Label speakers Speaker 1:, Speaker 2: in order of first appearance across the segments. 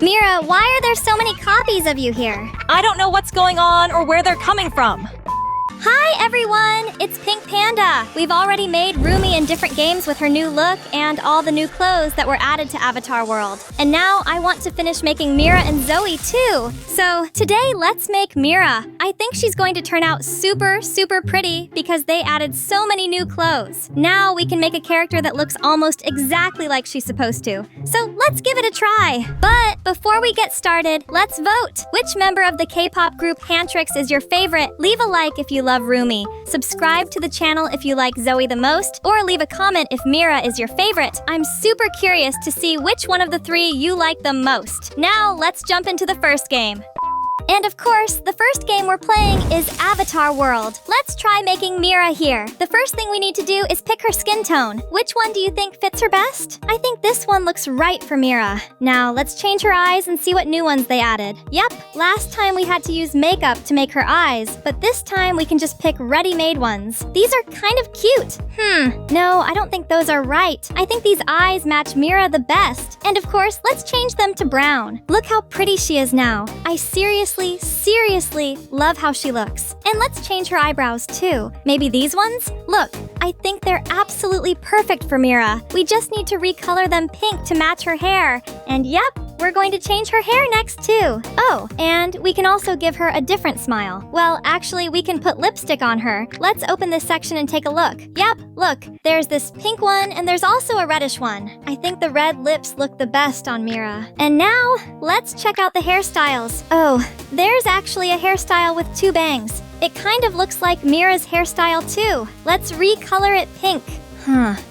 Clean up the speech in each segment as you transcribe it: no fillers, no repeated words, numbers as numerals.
Speaker 1: Meera, why are there so many copies of you here?
Speaker 2: I don't know what's going on or where they're coming from.
Speaker 1: Hi everyone, it's Pink Panda. We've already made Rumi in different games with her new look and all the new clothes that were added to Avatar World. And now I want to finish making Meera and Zoe too. So today let's make Meera. I think she's going to turn out super pretty because they added so many new clothes. Now we can make a character that looks almost exactly like she's supposed to. So let's give it a try. But before we get started, let's vote. Which member of the K-pop group HANTRIX is your favorite? Leave a like if you love Rumi. Subscribe to the channel if you like Zoe the most, or leave a comment if Meera is your favorite. I'm super curious to see which one of the three you like the most. Now let's jump into the first game. And of course, the first game we're playing is Avatar World. Let's try making Meera here. The first thing we need to do is pick her skin tone. Which one do you think fits her best? I think this one looks right for Meera. Now, let's change her eyes and see what new ones they added. Yep, last time we had to use makeup to make her eyes, but this time we can just pick ready-made ones. These are kind of cute. No, I don't think those are right. I think these eyes match Meera the best. And of course, let's change them to brown. Look how pretty she is now. I seriously love how she looks. And let's change her eyebrows too. Maybe these ones? Look, I think they're absolutely perfect for Meera. We just need to recolor them pink to match her hair. And yep, we're going to change her hair next too. Oh, and we can also give her a different smile. Well, actually, we can put lipstick on her. Let's open this section and take a look. Yep, look, there's this pink one and there's also a reddish one. I think the red lips look the best on Meera. And now, let's check out the hairstyles. Oh, there's actually a hairstyle with two bangs. It kind of looks like Meera's hairstyle too. Let's recolor it pink.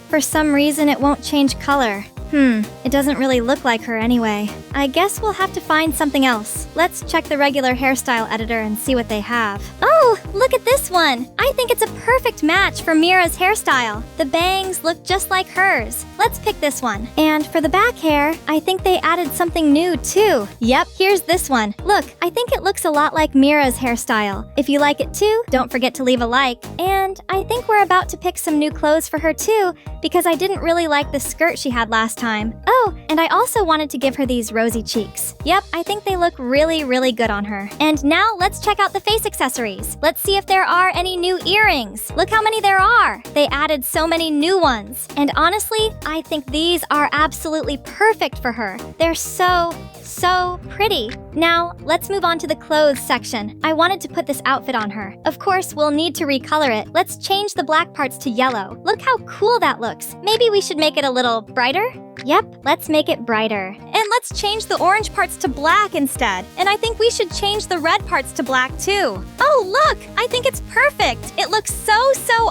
Speaker 1: For some reason it won't change color. It doesn't really look like her anyway. I guess we'll have to find something else. Let's check the regular hairstyle editor and see what they have. Oh, look at this one! I think it's a perfect match for Meera's hairstyle. The bangs look just like hers. Let's pick this one. And for the back hair, I think they added something new too. Yep, here's this one. Look, I think it looks a lot like Meera's hairstyle. If you like it too, don't forget to leave a like. And I think we're about to pick some new clothes for her too, because I didn't really like the skirt she had last time. Oh, and I also wanted to give her these rosy cheeks. Yep, I think they look really good on her. And now let's check out the face accessories. Let's see if there are any new earrings. Look how many there are. They added so many new ones. And honestly, I think these are absolutely perfect for her. They're so pretty. Now, let's move on to the clothes section. I wanted to put this outfit on her. Of course, we'll need to recolor it. Let's change the black parts to yellow. Look how cool that looks. Maybe we should make it a little brighter? Yep, let's make it brighter. And let's change the orange parts to black instead. And I think we should change the red parts to black too. Oh, look! I think it's perfect! It looks so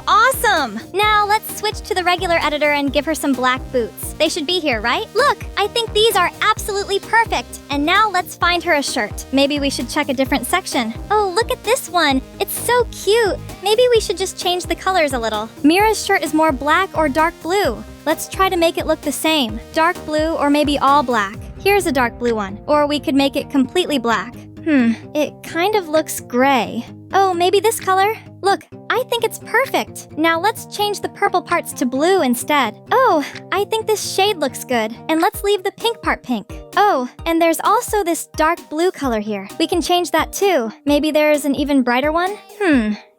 Speaker 1: awesome! Now, let's switch to the regular editor and give her some black boots. They should be here, right? Look! I think these are absolutely perfect! And now let's find her a shirt. Maybe we should check a different section. Oh, look at this one! It's so cute! Maybe we should just change the colors a little. Meera's shirt is more black or dark blue. Let's try to make it look the same. Dark blue or maybe all black. Here's a dark blue one. Or we could make it completely black. It kind of looks gray. Oh, maybe this color? Look, I think it's perfect. Now let's change the purple parts to blue instead. Oh, I think this shade looks good. And let's leave the pink part pink. Oh, and there's also this dark blue color here. We can change that too. Maybe there's an even brighter one?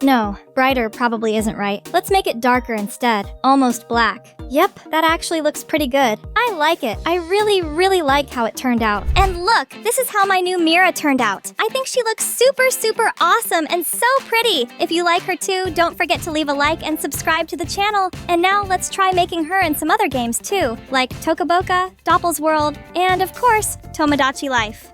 Speaker 1: No, brighter probably isn't right. Let's make it darker instead. Almost black. Yep, that actually looks pretty good. I like it. I really like how it turned out. And look, this is how my new Meera turned out. I think she looks super awesome and so pretty. If you like her too, don't forget to leave a like and subscribe to the channel. And now let's try making her in some other games too, like Toca Boka, Dopples World, and of course, Tomodachi Life.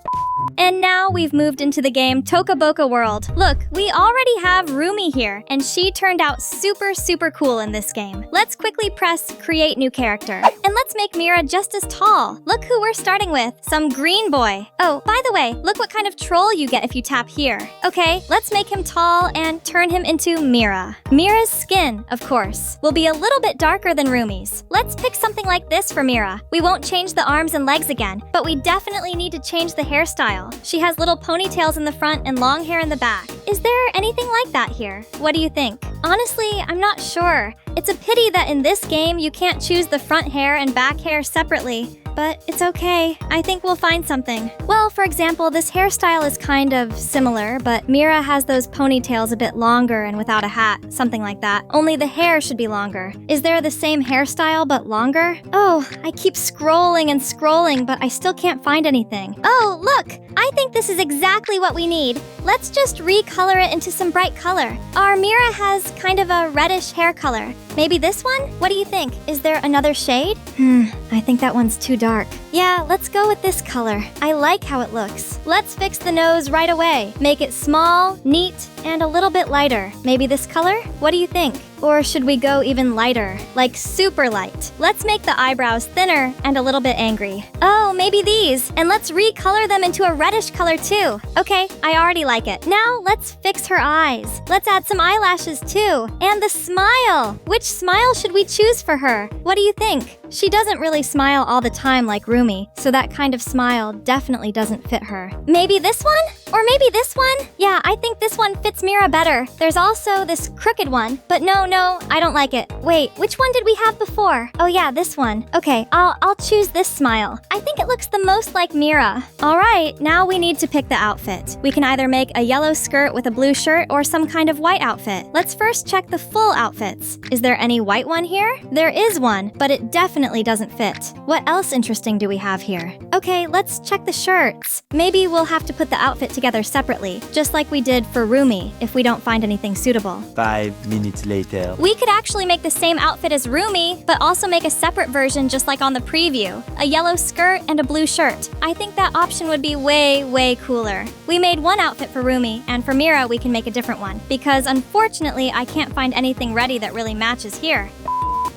Speaker 1: And now we've moved into the game Toca Boca World. Look, we already have Rumi here, and she turned out super cool in this game. Let's quickly press Create New Character. And let's make Meera just as tall. Look who we're starting with, some green boy. Oh, by the way, look what kind of troll you get if you tap here. Okay, let's make him tall and turn him into Meera. Meera's skin, of course, will be a little bit darker than Rumi's. Let's pick something like this for Meera. We won't change the arms and legs again, but we definitely need to change the hairstyle. She has little ponytails in the front and long hair in the back. Is there anything like that here? What do you think? Honestly, I'm not sure. It's a pity that in this game you can't choose the front hair and back hair separately. but it's okay. I think we'll find something. Well, for example, this hairstyle is kind of similar, but Meera has those ponytails a bit longer and without a hat, something like that. Only the hair should be longer. Is there the same hairstyle but longer? Oh, I keep scrolling and scrolling, but I still can't find anything. Oh, look! I think this is exactly what we need. Let's just recolor it into some bright color. Our Meera has kind of a reddish hair color. Maybe this one? What do you think? Is there another shade? I think that one's too dark. Yeah, let's go with this color. I like how it looks. Let's fix the nose right away. Make it small, neat, and a little bit lighter. Maybe this color? What do you think? Or should we go even lighter? Like super light. Let's make the eyebrows thinner and a little bit angry. Oh, maybe these. And let's recolor them into a reddish color too. Okay, I already like it. Now let's fix her eyes. Let's add some eyelashes too. And the smile. Which smile should we choose for her? What do you think? She doesn't really smile all the time like Rumi, so that kind of smile definitely doesn't fit her. Maybe this one? Or maybe this one? Yeah, I think this one fits Meera better. There's also this crooked one, but no, I don't like it. Wait, which one did we have before? Oh yeah, this one. Okay, I'll choose this smile. I think it looks the most like Meera. All right, now we need to pick the outfit. We can either make a yellow skirt with a blue shirt or some kind of white outfit. Let's first check the full outfits. Is there any white one here? There is one, but it definitely doesn't fit. What else interesting do we have here? Okay, let's check the shirts. Maybe we'll have to put the outfit together separately, just like we did for Rumi, if we don't find anything suitable.
Speaker 3: 5 minutes later.
Speaker 1: We could actually make the same outfit as Rumi, but also make a separate version just like on the preview. A yellow skirt and a blue shirt. I think that option would be way cooler. We made one outfit for Rumi, and for Meera we can make a different one, because unfortunately I can't find anything ready that really matches here.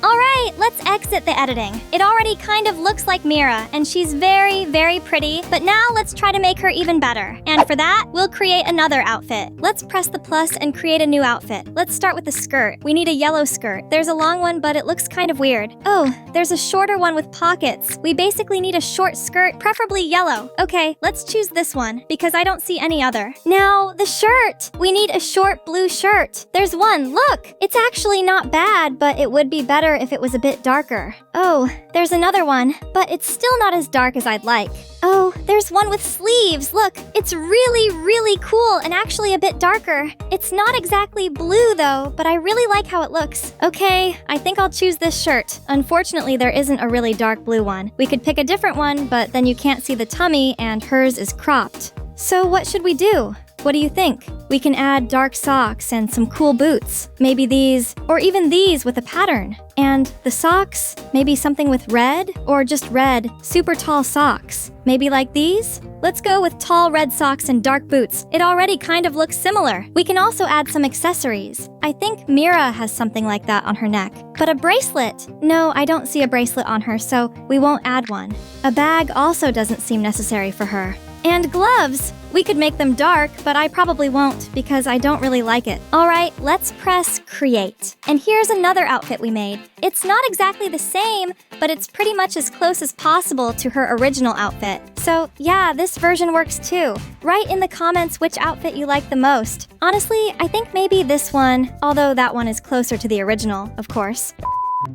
Speaker 1: Alright, let's exit the editing. It already kind of looks like Meera, and she's very pretty, but now let's try to make her even better. And for that, we'll create another outfit. Let's press the plus and create a new outfit. Let's start with the skirt. We need a yellow skirt. There's a long one, but it looks kind of weird. Oh, there's a shorter one with pockets. We basically need a short skirt, preferably yellow. Okay, let's choose this one, because I don't see any other. Now, the shirt! We need a short blue shirt. There's one, look! It's actually not bad, but it would be better if it was a bit darker. Oh, there's another one, but it's still not as dark as I'd like. Oh, there's one with sleeves. Look, it's really cool and actually a bit darker. It's not exactly blue though, but I really like how it looks. Okay, I think I'll choose this shirt. Unfortunately, there isn't a really dark blue one. We could pick a different one, but then you can't see the tummy and hers is cropped. So what should we do? What do you think? We can add dark socks and some cool boots. Maybe these, or even these with a pattern. And the socks, maybe something with red, or just red, super tall socks. Maybe like these? Let's go with tall red socks and dark boots. It already kind of looks similar. We can also add some accessories. I think Meera has something like that on her neck. But a bracelet? No, I don't see a bracelet on her, so we won't add one. A bag also doesn't seem necessary for her. And gloves! We could make them dark, but I probably won't because I don't really like it. Alright, let's press create. And here's another outfit we made. It's not exactly the same, but it's pretty much as close as possible to her original outfit. So yeah, this version works too. Write in the comments which outfit you like the most. Honestly, I think maybe this one, although that one is closer to the original, of course.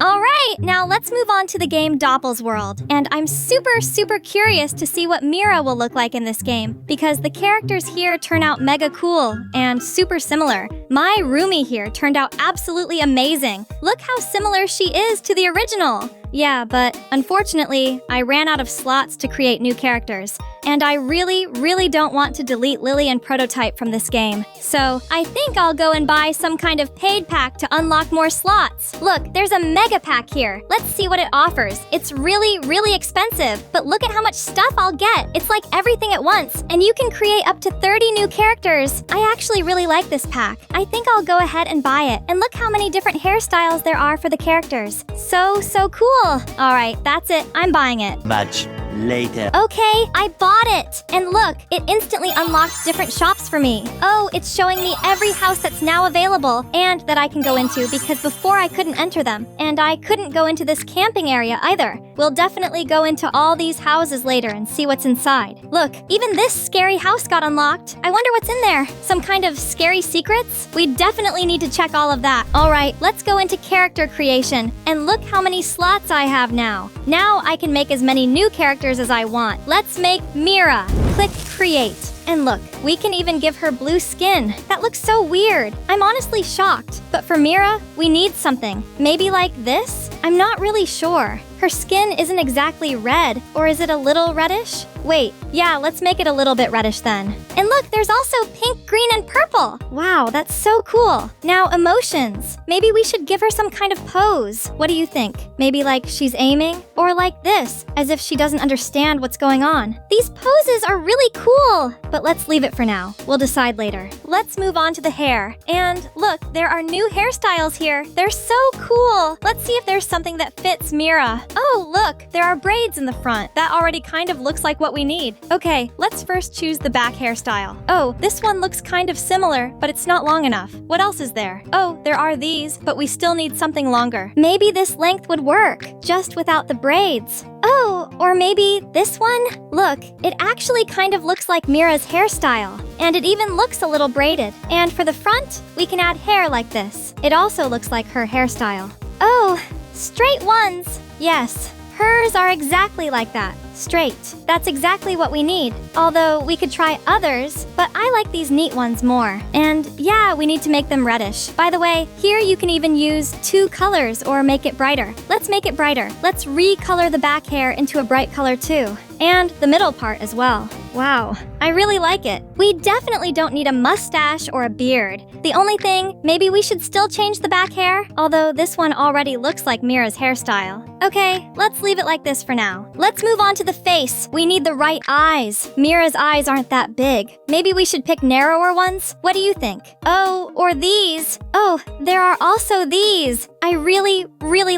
Speaker 1: Alright, now let's move on to the game Dopples World. And I'm super curious to see what Meera will look like in this game, because the characters here turn out mega cool and super similar. My Rumi here turned out absolutely amazing. Look how similar she is to the original. Yeah, but unfortunately, I ran out of slots to create new characters. And I really don't want to delete Lily and Prototype from this game. So I think I'll go and buy some kind of paid pack to unlock more slots. Look, there's a mega pack here. Let's see what it offers. It's really expensive, but look at how much stuff I'll get. It's like everything at once, and you can create up to 30 new characters. I actually really like this pack. I think I'll go ahead and buy it. And look how many different hairstyles there are for the characters. So cool. Alright, that's it. I'm buying it.
Speaker 3: Match Later.
Speaker 1: Okay, I bought it! And look, it instantly unlocked different shops for me. Oh, it's showing me every house that's now available and that I can go into because before I couldn't enter them. And I couldn't go into this camping area either. We'll definitely go into all these houses later and see what's inside. Look, even this scary house got unlocked. I wonder what's in there. Some kind of scary secrets? We definitely need to check all of that. Alright, let's go into character creation. And look how many slots I have now. Now I can make as many new characters as I want. Let's make Meera. Click create. And look, we can even give her blue skin. That looks so weird. I'm honestly shocked. But for Meera, we need something. Maybe like this? I'm not really sure. Her skin isn't exactly red, or is it a little reddish? Wait, yeah, let's make it a little bit reddish then. And look, there's also pink, green, and purple. Wow, that's so cool. Now, emotions. Maybe we should give her some kind of pose. What do you think? Maybe like she's aiming? Or like this, as if she doesn't understand what's going on. These poses are really cool. But let's leave it for now. We'll decide later. Let's move on to the hair. And look, there are new hairstyles here. They're so cool. Let's see if there's something that fits Meera. Oh, look, there are braids in the front. That already kind of looks like what we need. Okay, let's first choose the back hairstyle. Oh, this one looks kind of similar, but it's not long enough. What else is there? Oh, there are these, but we still need something longer. Maybe this length would work, just without the braids. Oh, or maybe this one? Look, it actually kind of looks like Meera's hairstyle. And it even looks a little braided. And for the front, we can add hair like this. It also looks like her hairstyle. Oh, straight ones. Yes, hers are exactly like that. Straight. That's exactly what we need. Although we could try others, but I like these neat ones more. And yeah, we need to make them reddish. By the way, here you can even use 2 colors or make it brighter. Let's make it brighter. Let's recolor the back hair into a bright color too. And the middle part as well. Wow, I really like it. We definitely don't need a mustache or a beard. The only thing, maybe we should still change the back hair, although this one already looks like Meera's hairstyle. Okay, let's leave it like this for now. Let's move on to the face. We need the right eyes. Meera's eyes aren't that big. Maybe we should pick narrower ones? What do you think? Oh, or these. Oh, there are also these. I really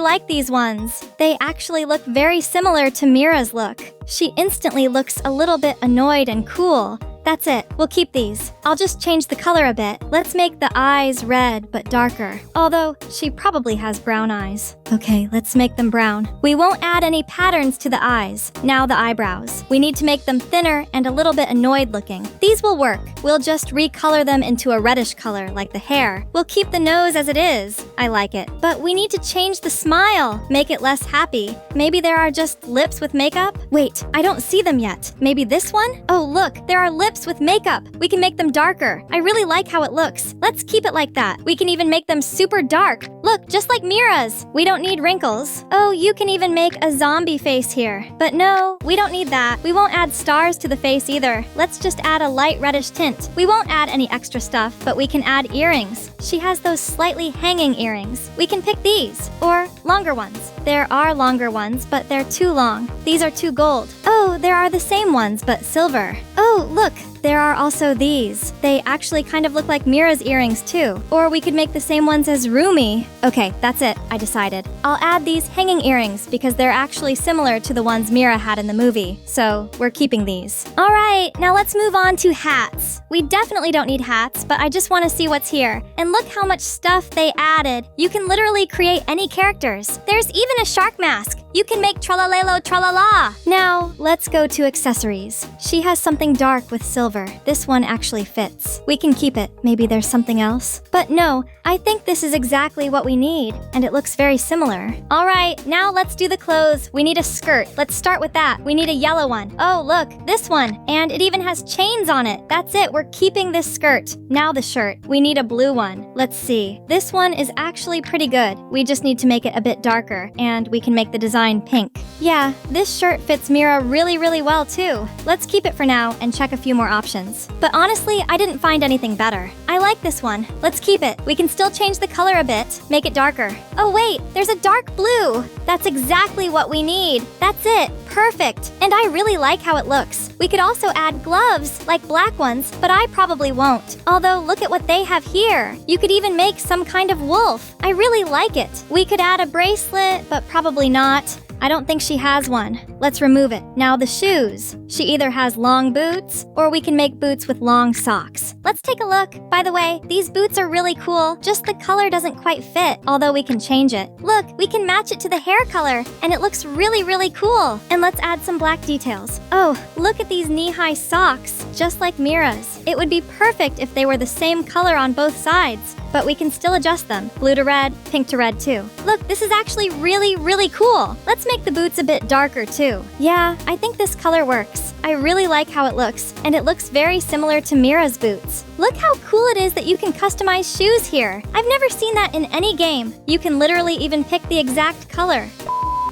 Speaker 1: like these ones. They actually look very similar to Meera's look. She instantly looks a little bit annoyed and cool. That's it. We'll keep these. I'll just change the color a bit. Let's make the eyes red but darker. Although, she probably has brown eyes. Okay, let's make them brown. We won't add any patterns to the eyes. Now the eyebrows. We need to make them thinner and a little bit annoyed looking. These will work. We'll just recolor them into a reddish color like the hair. We'll keep the nose as it is. I like it. But we need to change the smile. Make it less happy. Maybe there are just lips with makeup? Wait, I don't see them yet. Maybe this one? Oh, look, there are lips with makeup. We can make them darker. I really like how it looks. Let's keep it like that. We can even make them super dark. Look, just like Meera's. We don't need wrinkles. Oh, you can even make a zombie face here. But no, we don't need that. We won't add stars to the face either. Let's just add a light reddish tint. We won't add any extra stuff, but we can add earrings. She has those slightly hanging earrings. We can pick these, or longer ones. There are longer ones, but they're too long. These are too gold. Oh, there are the same ones, but silver. Oh, look. There are also these. They actually kind of look like Meera's earrings too. Or we could make the same ones as Rumi. Okay, that's it. I decided. I'll add these hanging earrings because they're actually similar to the ones Meera had in the movie. So we're keeping these. Alright, now let's move on to hats. We definitely don't need hats, but I just want to see what's here. And look how much stuff they added. You can literally create any characters. There's even a shark mask. You can make tralalelo tralala. Now, let's go to accessories. She has something dark with silver. This one actually fits. We can keep it. Maybe there's something else. But no, I think this is exactly what we need, and it looks very similar. Alright, now let's do the clothes. We need a skirt. Let's start with that. We need a yellow one. Oh, look, this one. And it even has chains on it. That's it, we're keeping this skirt. Now the shirt. We need a blue one. Let's see. This one is actually pretty good. We just need to make it a bit darker, and we can make the design pink. Yeah, this shirt fits Meera really well too. Let's keep it for now and check a few more options. But honestly, I didn't find anything better. I like this one. Let's keep it. We can still change the color a bit, make it darker. Oh wait, there's a dark blue. That's exactly what we need. That's it. Perfect. And I really like how it looks. We could also add gloves, like black ones, but I probably won't. Although, look at what they have here. You could even make some kind of wolf. I really like it. We could add a bracelet, but probably not. I don't think she has one. Let's remove it. Now the shoes. She either has long boots, or we can make boots with long socks. Let's take a look. By the way, these boots are really cool, just the color doesn't quite fit, although we can change it. Look, we can match it to the hair color, and it looks really, really cool. And let's add some black details. Oh, look at these knee-high socks, just like Mira's. It would be perfect if they were the same color on both sides, but we can still adjust them. Blue to red, pink to red too. Look, this is actually really, really cool. Let's make the boots a bit darker too. Yeah, I think this color works. I really like how it looks, and it looks very similar to Mira's boots. Look how cool it is that you can customize shoes here. I've never seen that in any game. You can literally even pick the exact color.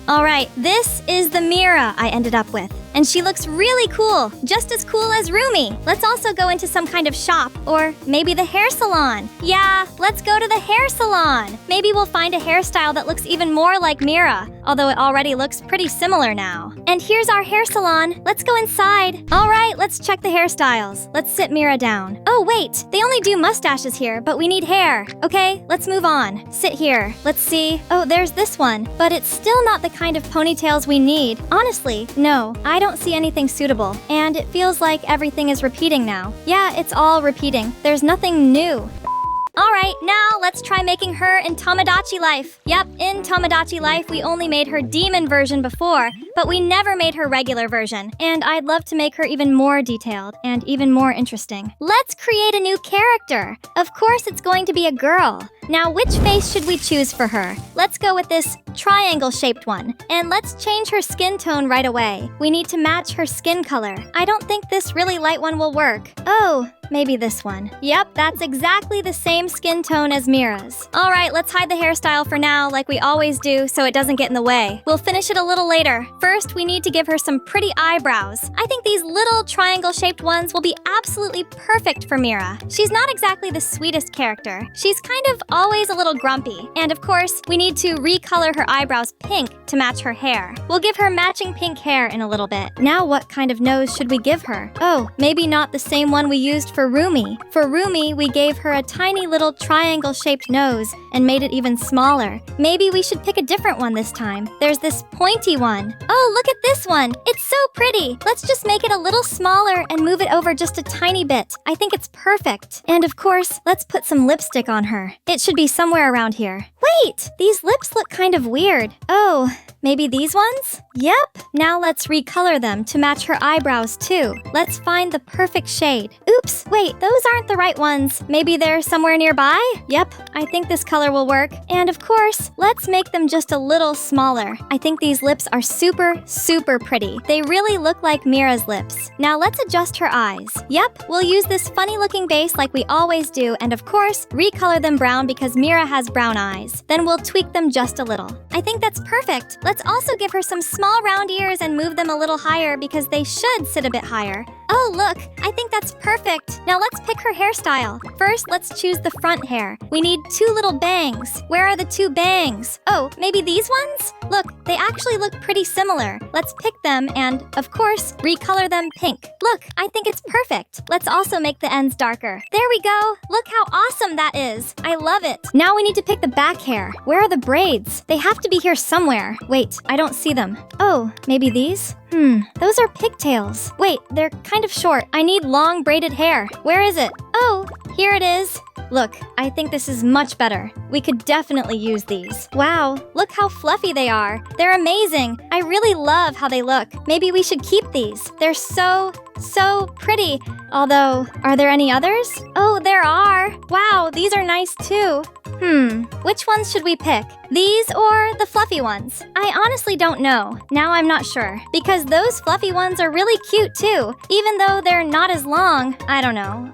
Speaker 1: Alright, this is the Meera I ended up with. And she looks really cool, just as cool as Rumi. Let's also go into some kind of shop, or maybe the hair salon. Yeah, let's go to the hair salon. Maybe we'll find a hairstyle that looks even more like Meera, although it already looks pretty similar now. And here's our hair salon. Let's go inside. Alright, let's check the hairstyles. Let's sit Meera down. Oh wait, they only do mustaches here, but we need hair. Okay, let's move on. Sit here. Let's see. Oh, there's this one, but it's still not the kind of ponytails we need. Honestly, no, I don't see anything suitable, and it feels like everything is repeating now. Yeah, it's all repeating. There's nothing new. Alright, now let's try making her in Tomodachi Life. Yep, in Tomodachi Life, we only made her demon version before, but we never made her regular version. And I'd love to make her even more detailed and even more interesting. Let's create a new character. Of course, it's going to be a girl. Now, which face should we choose for her? Let's go with this triangle-shaped one. And let's change her skin tone right away. We need to match her skin color. I don't think this really light one will work. Oh, maybe this one. Yep, that's exactly the same skin tone as Mira's. Alright, let's hide the hairstyle for now, like we always do, so it doesn't get in the way. We'll finish it a little later. First, we need to give her some pretty eyebrows. I think these little triangle-shaped ones will be absolutely perfect for Meera. She's not exactly the sweetest character. She's kind of always a little grumpy. And of course, we need to recolor her eyebrows pink to match her hair. We'll give her matching pink hair in a little bit. Now what kind of nose should we give her? Oh, maybe not the same one we used for Rumi. For Rumi, we gave her a tiny little triangle-shaped nose and made it even smaller. Maybe we should pick a different one this time. There's this pointy one. Oh, look at this one. It's so pretty. Let's just make it a little smaller and move it over just a tiny bit. I think it's perfect. And of course, let's put some lipstick on her. It should be somewhere around here. Wait, these lips look kind of weird. Oh, maybe these ones? Yep. Now let's recolor them to match her eyebrows too. Let's find the perfect shade. Oops, wait, those aren't the right ones. Maybe they're somewhere nearby? Yep, I think this color will work. And of course, let's make them just a little smaller. I think these lips are super, super pretty. They really look like Mira's lips. Now let's adjust her eyes. Yep, we'll use this funny looking base like we always do, and of course, recolor them brown because Meera has brown eyes. Then we'll tweak them just a little. I think that's perfect. Let's also give her some small round ears and move them a little higher because they should sit a bit higher. Oh, look, I think that's perfect. Now let's pick her hairstyle. First, let's choose the front hair. We need 2 little bangs. Where are the 2 bangs? Oh, maybe these ones? Look, they actually look pretty similar. Let's pick them and, of course, recolor them pink. Look, I think it's perfect. Let's also make the ends darker. There we go. Look how awesome that is. I love it. Now we need to pick the back hair. Where are the braids? They have to be here somewhere. Wait, I don't see them. Oh, maybe these? Those are pigtails. Wait, they're kind of short. I need long braided hair. Where is it? Oh, here it is. Look, I think this is much better. We could definitely use these. Wow, look how fluffy they are. They're amazing. I really love how they look. Maybe we should keep these. They're so pretty. Although, are there any others? Oh, there are. Wow, these are nice too. Which ones should we pick? These or the fluffy ones? I honestly don't know. Now I'm not sure. Because those fluffy ones are really cute too. Even though they're not as long. I don't know.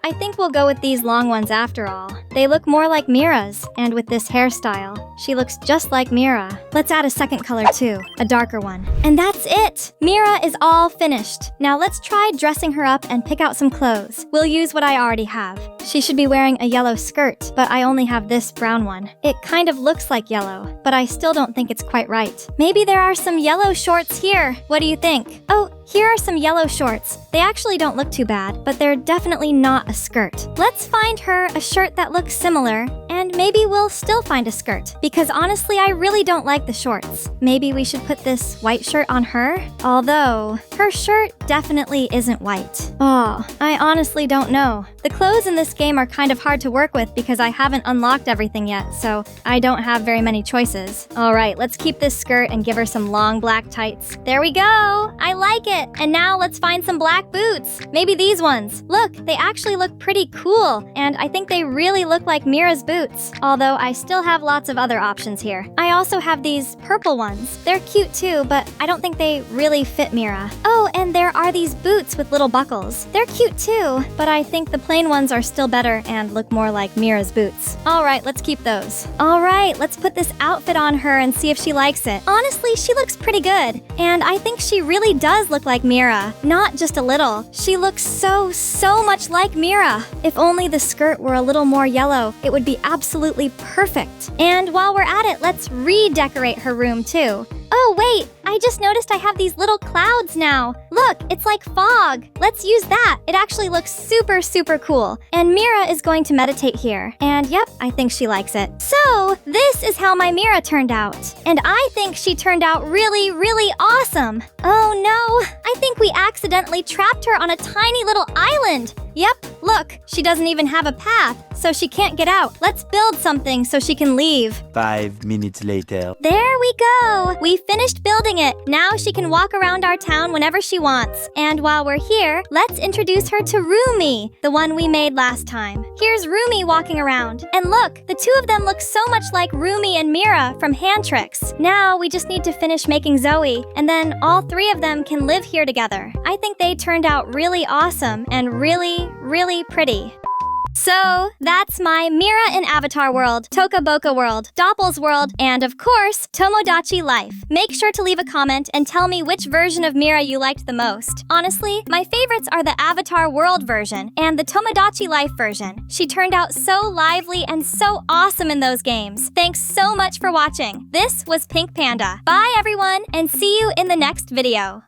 Speaker 1: I think we'll go with these long ones after all. They look more like Mira's. And with this hairstyle, she looks just like Meera. Let's add a second color too. A darker one. And that's it! Meera is all finished. Now let's try dressing her up and pick out some clothes. We'll use what I already have. She should be wearing a yellow skirt, but I only have this brown one. It kind of looks like yellow, but I still don't think it's quite right. Maybe there are some yellow shorts here. What do you think? Oh, Here are some yellow shorts. They actually don't look too bad, but they're definitely not a skirt. Let's find her a shirt that looks similar, and maybe we'll still find a skirt. Because honestly, I really don't like the shorts. Maybe we should put this white shirt on her? Although, her shirt definitely isn't white. Oh, I honestly don't know. The clothes in this game are kind of hard to work with because I haven't unlocked everything yet, so I don't have very many choices. Alright, let's keep this skirt and give her some long black tights. There we go! I like it! And now let's find some black boots. Maybe these ones. Look, they actually look pretty cool, and I think they really look like Mira's boots. Although I still have lots of other options here. I also have these purple ones. They're cute too, but I don't think they really fit Meera. Oh, and there are these boots with little buckles. They're cute too, but I think the plain ones are still better and look more like Mira's boots. Alright, let's keep those. Alright, let's put this outfit on her and see if she likes it. Honestly, she looks pretty good. And I think she really does look like Meera. Not just a little. She looks so much like Meera. If only the skirt were a little more yellow, it would be absolutely perfect. And while we're at it, let's redecorate her room too. Oh wait, I just noticed I have these little clouds now. Look, it's like fog. Let's use that. It actually looks super cool. And Meera is going to meditate here. And yep, I think she likes it. So, this is how my Meera turned out. And I think she turned out really awesome. Oh no, I think we accidentally trapped her on a tiny little island. Yep, look, she doesn't even have a path, so she can't get out. Let's build something so she can leave.
Speaker 3: 5 minutes later.
Speaker 1: There we go! We finished building it. Now she can walk around our town whenever she wants. And while we're here, let's introduce her to Rumi, the one we made last time. Here's Rumi walking around. And look, the two of them look so much like Rumi and Meera from HANTRIX. Now we just need to finish making Zoe, and then all three of them can live here together. I think they turned out really awesome and really pretty. So, that's my Meera in Avatar World, Toca Boca World, Dopples World, and of course, Tomodachi Life. Make sure to leave a comment and tell me which version of Meera you liked the most. Honestly, my favorites are the Avatar World version and the Tomodachi Life version. She turned out so lively and so awesome in those games. Thanks so much for watching. This was Pink Panda. Bye everyone, and see you in the next video.